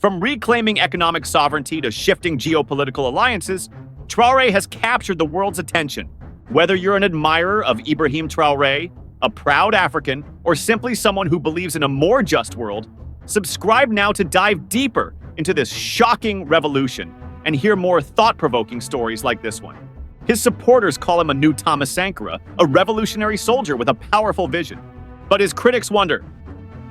From reclaiming economic sovereignty to shifting geopolitical alliances, Traore has captured the world's attention. Whether you're an admirer of Ibrahim Traore, a proud African, or simply someone who believes in a more just world, subscribe now to dive deeper into this shocking revolution and hear more thought-provoking stories like this one. His supporters call him a new Thomas Sankara, a revolutionary soldier with a powerful vision. But his critics wonder,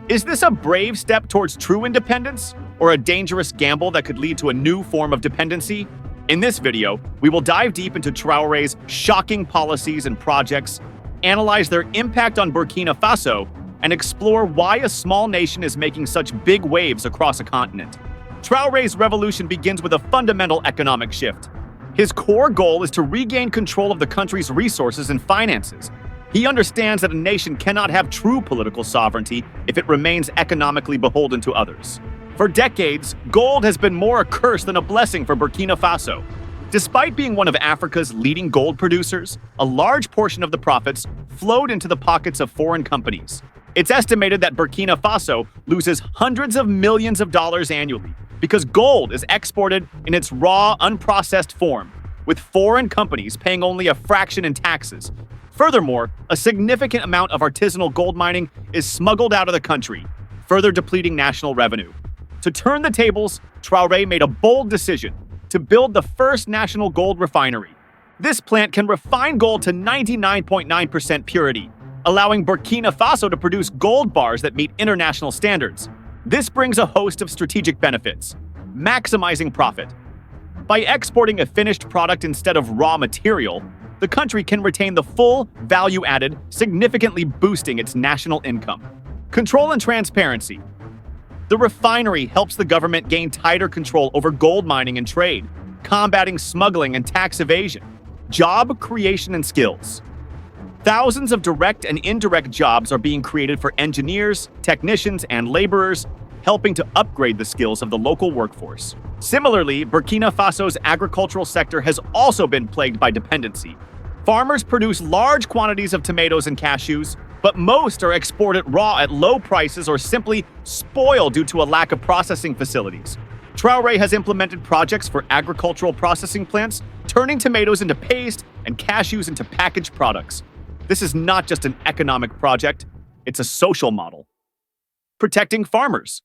is this a brave step towards true independence, or a dangerous gamble that could lead to a new form of dependency? In this video, we will dive deep into Traore's shocking policies and projects, analyze their impact on Burkina Faso, and explore why a small nation is making such big waves across a continent. Traore's revolution begins with a fundamental economic shift. His core goal is to regain control of the country's resources and finances. He understands that a nation cannot have true political sovereignty if it remains economically beholden to others. For decades, gold has been more a curse than a blessing for Burkina Faso. Despite being one of Africa's leading gold producers, a large portion of the profits flowed into the pockets of foreign companies. It's estimated that Burkina Faso loses hundreds of millions of dollars annually because gold is exported in its raw, unprocessed form, with foreign companies paying only a fraction in taxes. Furthermore, a significant amount of artisanal gold mining is smuggled out of the country, further depleting national revenue. To turn the tables, Traore made a bold decision to build the first national gold refinery. This plant can refine gold to 99.9% purity, allowing Burkina Faso to produce gold bars that meet international standards. This brings a host of strategic benefits, maximizing profit. By exporting a finished product instead of raw material, the country can retain the full value added, significantly boosting its national income. Control and transparency. The refinery helps the government gain tighter control over gold mining and trade, combating smuggling and tax evasion. Job creation and skills. Thousands of direct and indirect jobs are being created for engineers, technicians, and laborers, helping to upgrade the skills of the local workforce. Similarly, Burkina Faso's agricultural sector has also been plagued by dependency. Farmers produce large quantities of tomatoes and cashews, but most are exported raw at low prices or simply spoil due to a lack of processing facilities. Traore has implemented projects for agricultural processing plants, turning tomatoes into paste and cashews into packaged products. This is not just an economic project, it's a social model. Protecting farmers.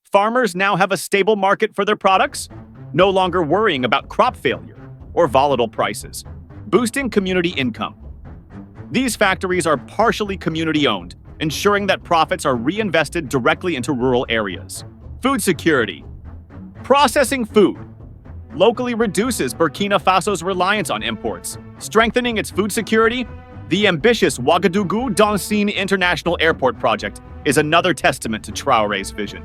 Farmers now have a stable market for their products, no longer worrying about crop failure or volatile prices, boosting community income. These factories are partially community-owned, ensuring that profits are reinvested directly into rural areas. Food security. Processing food locally reduces Burkina Faso's reliance on imports, strengthening its food security. The ambitious Ouagadougou-Dancine International Airport project is another testament to Traore's vision.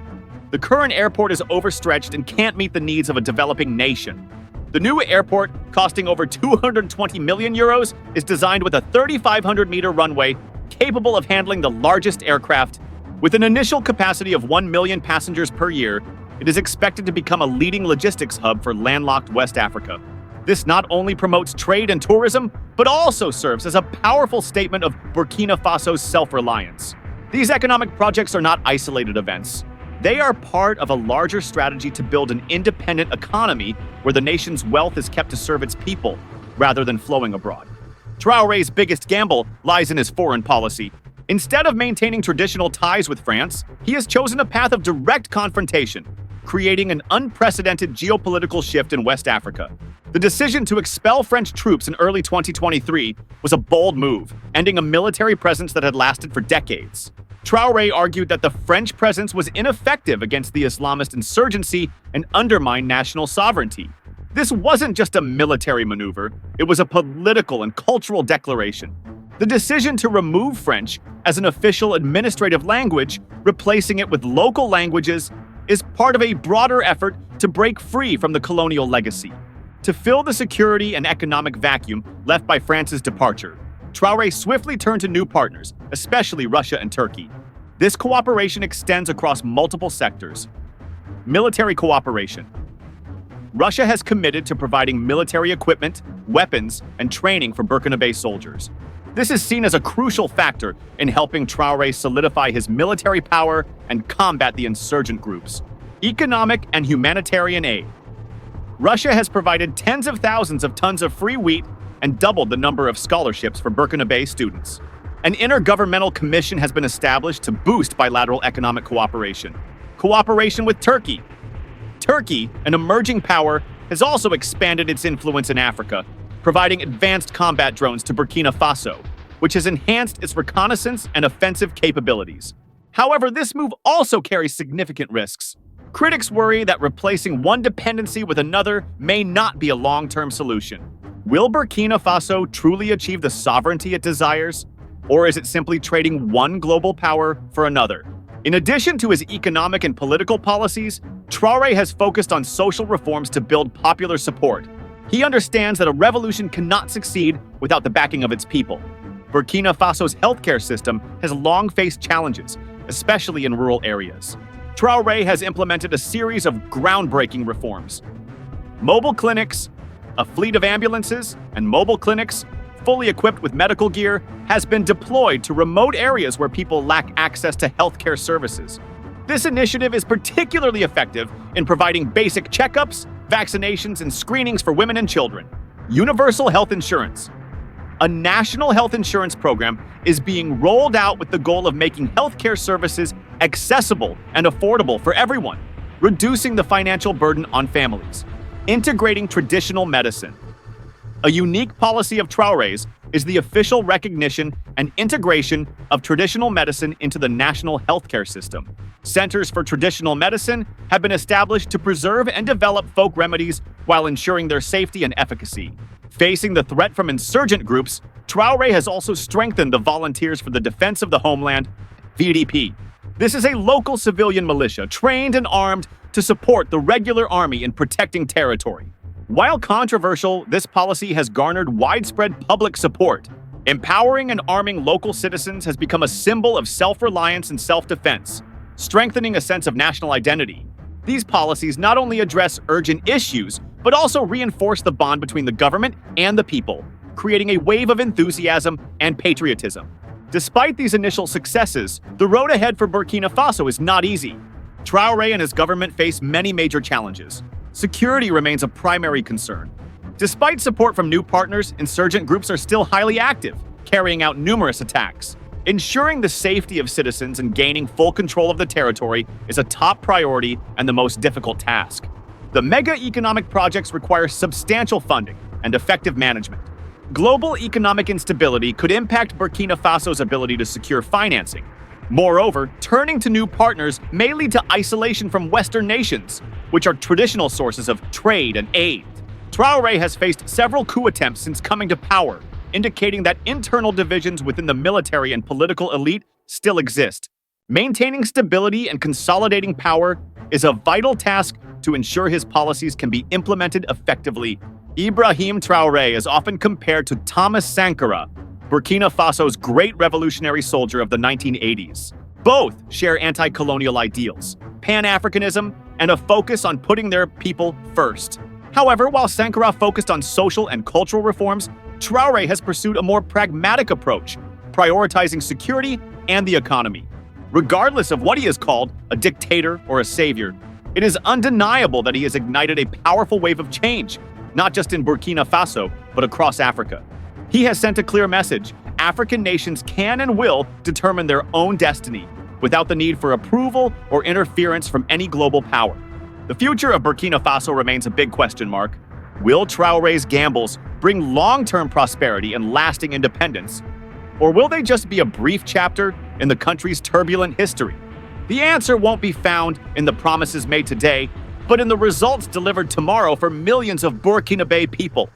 The current airport is overstretched and can't meet the needs of a developing nation. The new airport, costing over 220 million euros, is designed with a 3,500-meter runway capable of handling the largest aircraft. With an initial capacity of 1 million passengers per year, it is expected to become a leading logistics hub for landlocked West Africa. This not only promotes trade and tourism, but also serves as a powerful statement of Burkina Faso's self-reliance. These economic projects are not isolated events. They are part of a larger strategy to build an independent economy where the nation's wealth is kept to serve its people, rather than flowing abroad. Traore's biggest gamble lies in his foreign policy. Instead of maintaining traditional ties with France, he has chosen a path of direct confrontation, creating an unprecedented geopolitical shift in West Africa. The decision to expel French troops in early 2023 was a bold move, ending a military presence that had lasted for decades. Traore argued that the French presence was ineffective against the Islamist insurgency and undermined national sovereignty. This wasn't just a military maneuver, it was a political and cultural declaration. The decision to remove French as an official administrative language, replacing it with local languages, is part of a broader effort to break free from the colonial legacy. To fill the security and economic vacuum left by France's departure, Traore swiftly turned to new partners, especially Russia and Turkey. This cooperation extends across multiple sectors. Military cooperation. Russia has committed to providing military equipment, weapons, and training for Burkinabe soldiers. This is seen as a crucial factor in helping Traore solidify his military power and combat the insurgent groups. Economic and humanitarian aid. Russia has provided tens of thousands of tons of free wheat and doubled the number of scholarships for Burkina Faso students. An intergovernmental commission has been established to boost bilateral economic cooperation. Cooperation with Turkey. Turkey, an emerging power, has also expanded its influence in Africa, providing advanced combat drones to Burkina Faso, which has enhanced its reconnaissance and offensive capabilities. However, this move also carries significant risks. Critics worry that replacing one dependency with another may not be a long-term solution. Will Burkina Faso truly achieve the sovereignty it desires? Or is it simply trading one global power for another? In addition to his economic and political policies, Traore has focused on social reforms to build popular support. He understands that a revolution cannot succeed without the backing of its people. Burkina Faso's healthcare system has long faced challenges, especially in rural areas. Traore has implemented a series of groundbreaking reforms. Mobile clinics, a fleet of ambulances, and mobile clinics, fully equipped with medical gear, has been deployed to remote areas where people lack access to healthcare services. This initiative is particularly effective in providing basic checkups, vaccinations, and screenings for women and children. Universal health insurance. A national health insurance program is being rolled out with the goal of making healthcare services accessible and affordable for everyone, reducing the financial burden on families. Integrating traditional medicine. A unique policy of Traore's is the official recognition and integration of traditional medicine into the national healthcare system. Centers for traditional medicine have been established to preserve and develop folk remedies while ensuring their safety and efficacy. Facing the threat from insurgent groups, Traore has also strengthened the Volunteers for the Defense of the Homeland, VDP. This is a local civilian militia trained and armed to support the regular army in protecting territory. While controversial, this policy has garnered widespread public support. Empowering and arming local citizens has become a symbol of self-reliance and self-defense, strengthening a sense of national identity. These policies not only address urgent issues, but also reinforce the bond between the government and the people, creating a wave of enthusiasm and patriotism. Despite these initial successes, the road ahead for Burkina Faso is not easy. Traore and his government face many major challenges. Security remains a primary concern. Despite support from new partners, insurgent groups are still highly active, carrying out numerous attacks. Ensuring the safety of citizens and gaining full control of the territory is a top priority and the most difficult task. The mega economic projects require substantial funding and effective management. Global economic instability could impact Burkina Faso's ability to secure financing. Moreover, turning to new partners may lead to isolation from Western nations, which are traditional sources of trade and aid. Traore has faced several coup attempts since coming to power, indicating that internal divisions within the military and political elite still exist. Maintaining stability and consolidating power is a vital task to ensure his policies can be implemented effectively. Ibrahim Traore is often compared to Thomas Sankara, Burkina Faso's great revolutionary soldier of the 1980s. Both share anti-colonial ideals, Pan-Africanism, and a focus on putting their people first. However, while Sankara focused on social and cultural reforms, Traore has pursued a more pragmatic approach, prioritizing security and the economy. Regardless of what he is called, a dictator or a savior, it is undeniable that he has ignited a powerful wave of change, not just in Burkina Faso, but across Africa. He has sent a clear message: African nations can and will determine their own destiny, without the need for approval or interference from any global power. The future of Burkina Faso remains a big question mark. Will Traore's gambles bring long-term prosperity and lasting independence? Or will they just be a brief chapter in the country's turbulent history? The answer won't be found in the promises made today, but in the results delivered tomorrow for millions of Burkina Faso people.